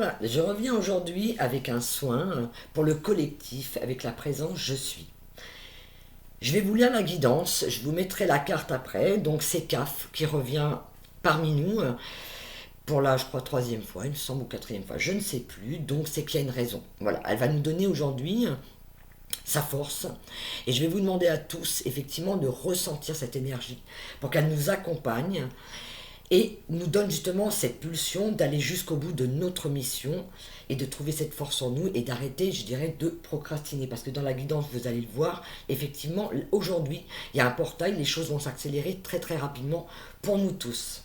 Voilà, je reviens aujourd'hui avec un soin pour le collectif, avec la présence je suis. Je vais vous lire la guidance, je vous mettrai la carte après, donc c'est CAF qui revient parmi nous pour la, je crois, troisième fois, il me semble, ou quatrième fois, je ne sais plus, donc c'est qu'il y a une raison. Voilà, elle va nous donner aujourd'hui sa force, et je vais vous demander à tous, effectivement, de ressentir cette énergie pour qu'elle nous accompagne et nous donne justement cette pulsion d'aller jusqu'au bout de notre mission et de trouver cette force en nous et d'arrêter, je dirais, de procrastiner. Parce que dans la guidance, vous allez le voir, effectivement, aujourd'hui, il y a un portail, les choses vont s'accélérer très très rapidement pour nous tous.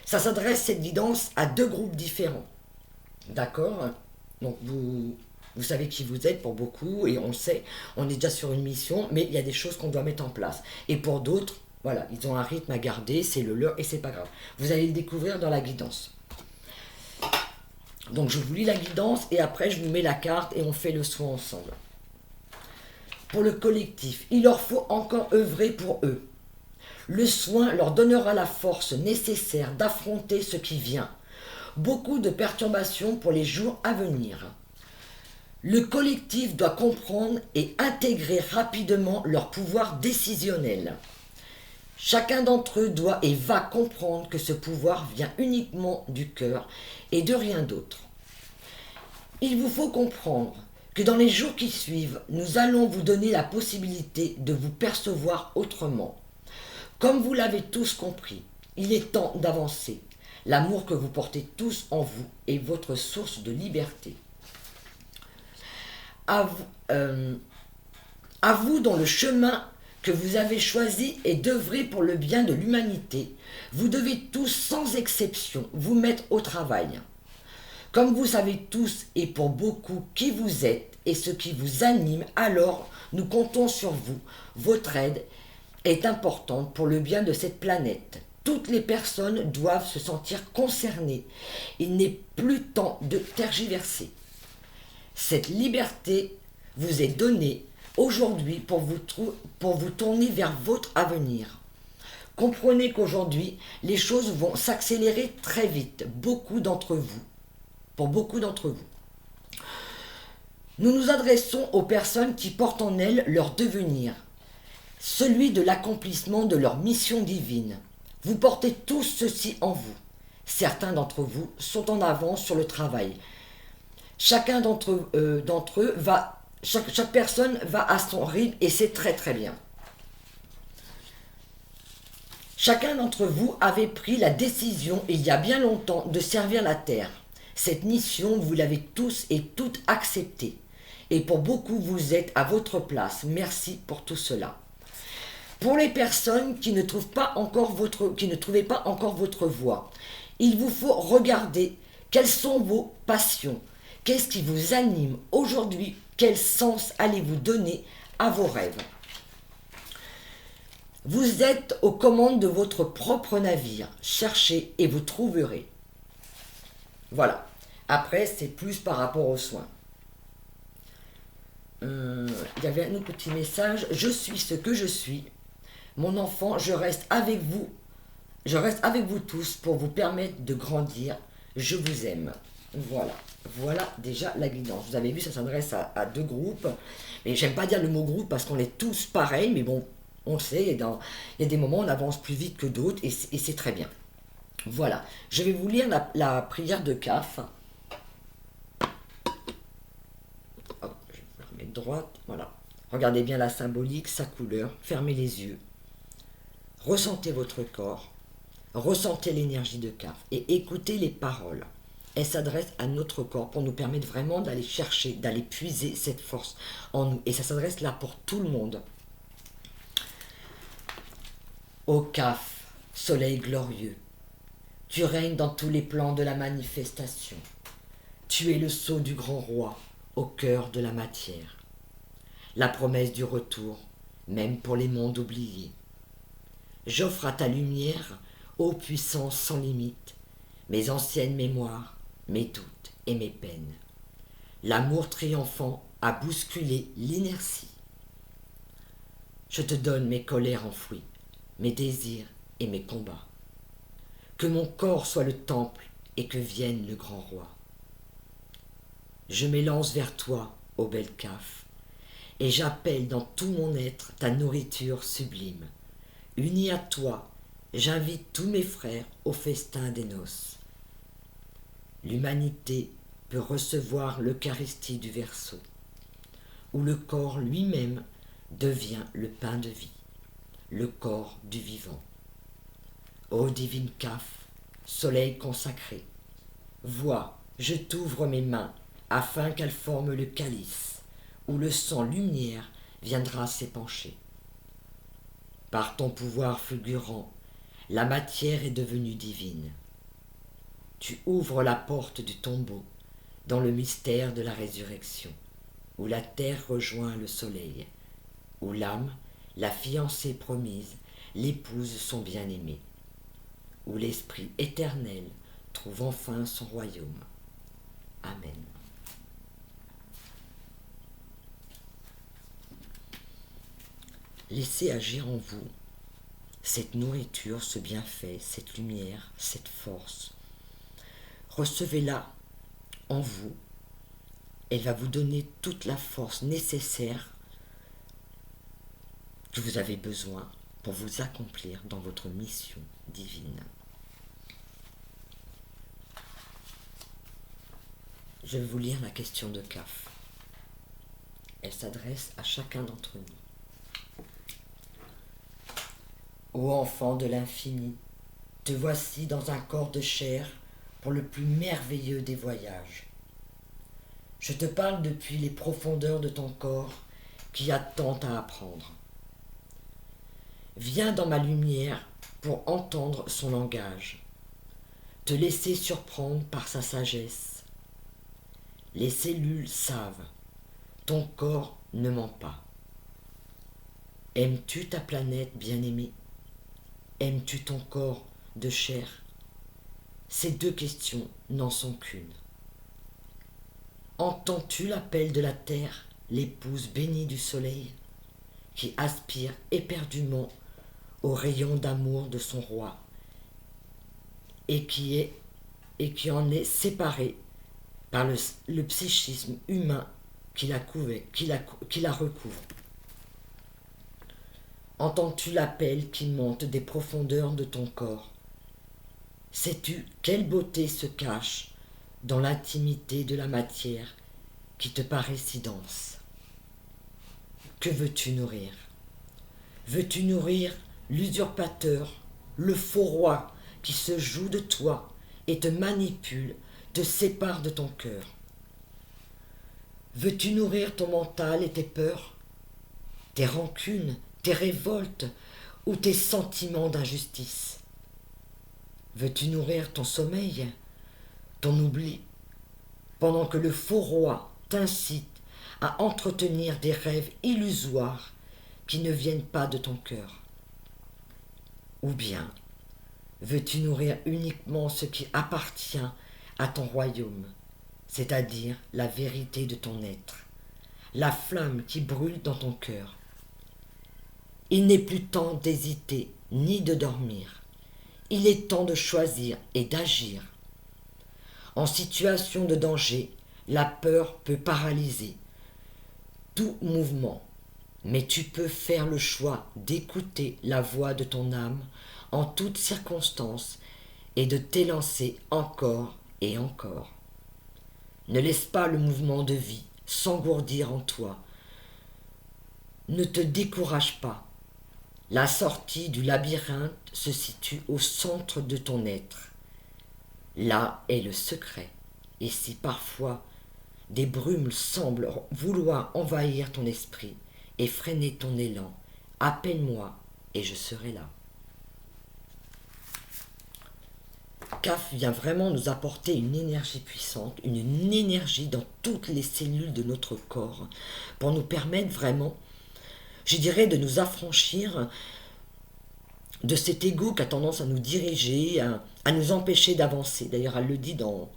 Ça s'adresse, cette guidance, à deux groupes différents. D'accord. Donc vous savez qui vous êtes pour beaucoup et on le sait, on est déjà sur une mission, mais il y a des choses qu'on doit mettre en place. Et pour d'autres, voilà, ils ont un rythme à garder, c'est le leur et c'est pas grave. Vous allez le découvrir dans la guidance. Donc je vous lis la guidance et après je vous mets la carte et on fait le soin ensemble. Pour le collectif, il leur faut encore œuvrer pour eux. Le soin leur donnera la force nécessaire d'affronter ce qui vient. Beaucoup de perturbations pour les jours à venir. Le collectif doit comprendre et intégrer rapidement leur pouvoir décisionnel. Chacun d'entre eux doit et va comprendre que ce pouvoir vient uniquement du cœur et de rien d'autre. Il vous faut comprendre que dans les jours qui suivent, nous allons vous donner la possibilité de vous percevoir autrement. Comme vous l'avez tous compris, il est temps d'avancer. L'amour que vous portez tous en vous est votre source de liberté. À vous dans le chemin que vous avez choisi est d'œuvrer pour le bien de l'humanité. Vous devez tous, sans exception, vous mettre au travail. Comme vous savez tous et pour beaucoup qui vous êtes et ce qui vous anime, alors nous comptons sur vous. Votre aide est importante pour le bien de cette planète. Toutes les personnes doivent se sentir concernées. Il n'est plus temps de tergiverser. Cette liberté vous est donnée aujourd'hui pour vous tourner vers votre avenir. Comprenez qu'aujourd'hui, les choses vont s'accélérer très vite, pour beaucoup d'entre vous. Nous nous adressons aux personnes qui portent en elles leur devenir, celui de l'accomplissement de leur mission divine. Vous portez tous ceci en vous. Certains d'entre vous sont en avance sur le travail. Chacun d'entre eux va chaque personne va à son rythme et c'est très très bien. Chacun d'entre vous avait pris la décision il y a bien longtemps de servir la terre. Cette mission, vous l'avez tous et toutes acceptée. Et pour beaucoup, vous êtes à votre place. Merci pour tout cela. Pour les personnes qui ne trouvaient pas encore votre voie, il vous faut regarder quelles sont vos passions. Qu'est-ce qui vous anime aujourd'hui? Quel sens allez-vous donner à vos rêves? Vous êtes aux commandes de votre propre navire. Cherchez et vous trouverez. Voilà. Après, c'est plus par rapport aux soins. Il y avait un autre petit message. Je suis ce que je suis. Mon enfant, je reste avec vous. Je reste avec vous tous pour vous permettre de grandir. Je vous aime. Voilà. Voilà déjà la guidance. Vous avez vu, ça s'adresse à deux groupes. Mais j'aime pas dire le mot groupe parce qu'on est tous pareils, mais bon, on le sait, il y a des moments où on avance plus vite que d'autres et c'est très bien. Voilà. Je vais vous lire la prière de CAF. Hop, je vais la remettre droite. Voilà. Regardez bien la symbolique, sa couleur. Fermez les yeux. Ressentez votre corps. Ressentez l'énergie de CAF et écoutez les paroles. Elle s'adresse à notre corps pour nous permettre vraiment d'aller chercher, d'aller puiser cette force en nous. Et ça s'adresse là pour tout le monde. Ô CAF, soleil glorieux, tu règnes dans tous les plans de la manifestation. Tu es le sceau du grand roi au cœur de la matière. La promesse du retour, même pour les mondes oubliés. J'offre à ta lumière, ô puissance sans limite, mes anciennes mémoires, mes doutes et mes peines. L'amour triomphant a bousculé l'inertie. Je te donne mes colères enfouies, mes désirs et mes combats. Que mon corps soit le temple et que vienne le grand roi. je m'élance vers toi, ô belle Caf, et j'appelle dans tout mon être ta nourriture sublime. Unis à toi, j'invite tous mes frères au festin des noces. L'humanité peut recevoir l'Eucharistie du Verseau, où le corps lui-même devient le pain de vie, le corps du vivant. Ô divine Caf, soleil consacré, vois, je t'ouvre mes mains afin qu'elles forment le calice, où le sang lumière viendra s'épancher. Par ton pouvoir fulgurant, la matière est devenue divine. Tu ouvres la porte du tombeau dans le mystère de la résurrection, où la terre rejoint le soleil, où l'âme, la fiancée promise, l'épouse son bien-aimé, où l'esprit éternel trouve enfin son royaume. Amen. Laissez agir en vous cette nourriture, ce bienfait, cette lumière, cette force. Recevez-la en vous. Elle va vous donner toute la force nécessaire que vous avez besoin pour vous accomplir dans votre mission divine. Je vais vous lire la question de Caf. Elle s'adresse à chacun d'entre nous. Ô enfant de l'infini, te voici dans un corps de chair pour le plus merveilleux des voyages. Je te parle depuis les profondeurs de ton corps qui a tant à apprendre. Viens dans ma lumière pour entendre son langage, te laisser surprendre par sa sagesse. Les cellules savent, ton corps ne ment pas. Aimes-tu ta planète bien-aimée? Aimes-tu ton corps de chair? Ces deux questions n'en sont qu'une. Entends-tu l'appel de la terre, l'épouse bénie du soleil, qui aspire éperdument aux rayons d'amour de son roi, et qui en est séparée par le psychisme humain qui la recouvre? Entends-tu l'appel qui monte des profondeurs de ton corps? Sais-tu quelle beauté se cache dans l'intimité de la matière qui te paraît si dense? Que veux-tu nourrir? Veux-tu nourrir l'usurpateur, le faux roi qui se joue de toi et te manipule, te sépare de ton cœur? Veux-tu nourrir ton mental et tes peurs, tes rancunes, tes révoltes ou tes sentiments d'injustice? Veux-tu nourrir ton sommeil, ton oubli, pendant que le faux roi t'incite à entretenir des rêves illusoires qui ne viennent pas de ton cœur? Ou bien veux-tu nourrir uniquement ce qui appartient à ton royaume, c'est-à-dire la vérité de ton être, la flamme qui brûle dans ton cœur? Il n'est plus temps d'hésiter ni de dormir. Il est temps de choisir et d'agir. En situation de danger, la peur peut paralyser tout mouvement, mais tu peux faire le choix d'écouter la voix de ton âme en toutes circonstances et de t'élancer encore et encore. Ne laisse pas le mouvement de vie s'engourdir en toi. Ne te décourage pas. La sortie du labyrinthe se situe au centre de ton être. Là est le secret. Et si parfois des brumes semblent vouloir envahir ton esprit et freiner ton élan, appelle-moi et je serai là. Caf vient vraiment nous apporter une énergie puissante, une énergie dans toutes les cellules de notre corps, pour nous permettre vraiment, je dirais, de nous affranchir de cet ego qui a tendance à nous diriger, à nous empêcher d'avancer. D'ailleurs, elle le dit dans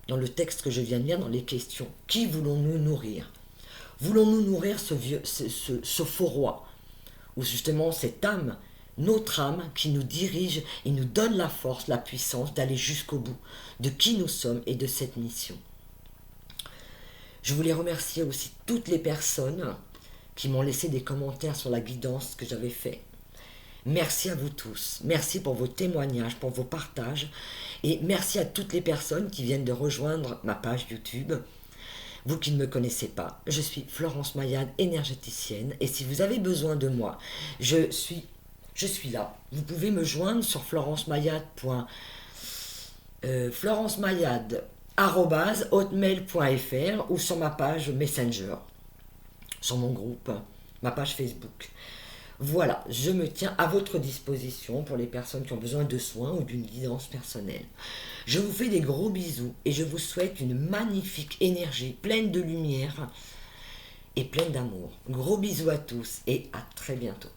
le texte que je viens de lire, dans les questions. Qui voulons-nous nourrir? Voulons-nous nourrir ce faux roi, ou justement cette âme, notre âme qui nous dirige et nous donne la force, la puissance d'aller jusqu'au bout de qui nous sommes et de cette mission? Je voulais remercier aussi toutes les personnes qui m'ont laissé des commentaires sur la guidance que j'avais fait. Merci à vous tous. Merci pour vos témoignages, pour vos partages. Et merci à toutes les personnes qui viennent de rejoindre ma page YouTube. Vous qui ne me connaissez pas, je suis Florence Mayade, énergéticienne. Et si vous avez besoin de moi, je suis là. Vous pouvez me joindre sur florencemayade@hotmail.fr ou sur ma page Messenger, sur mon groupe, ma page Facebook. Voilà, je me tiens à votre disposition pour les personnes qui ont besoin de soins ou d'une guidance personnelle. Je vous fais des gros bisous et je vous souhaite une magnifique énergie pleine de lumière et pleine d'amour. Gros bisous à tous et à très bientôt.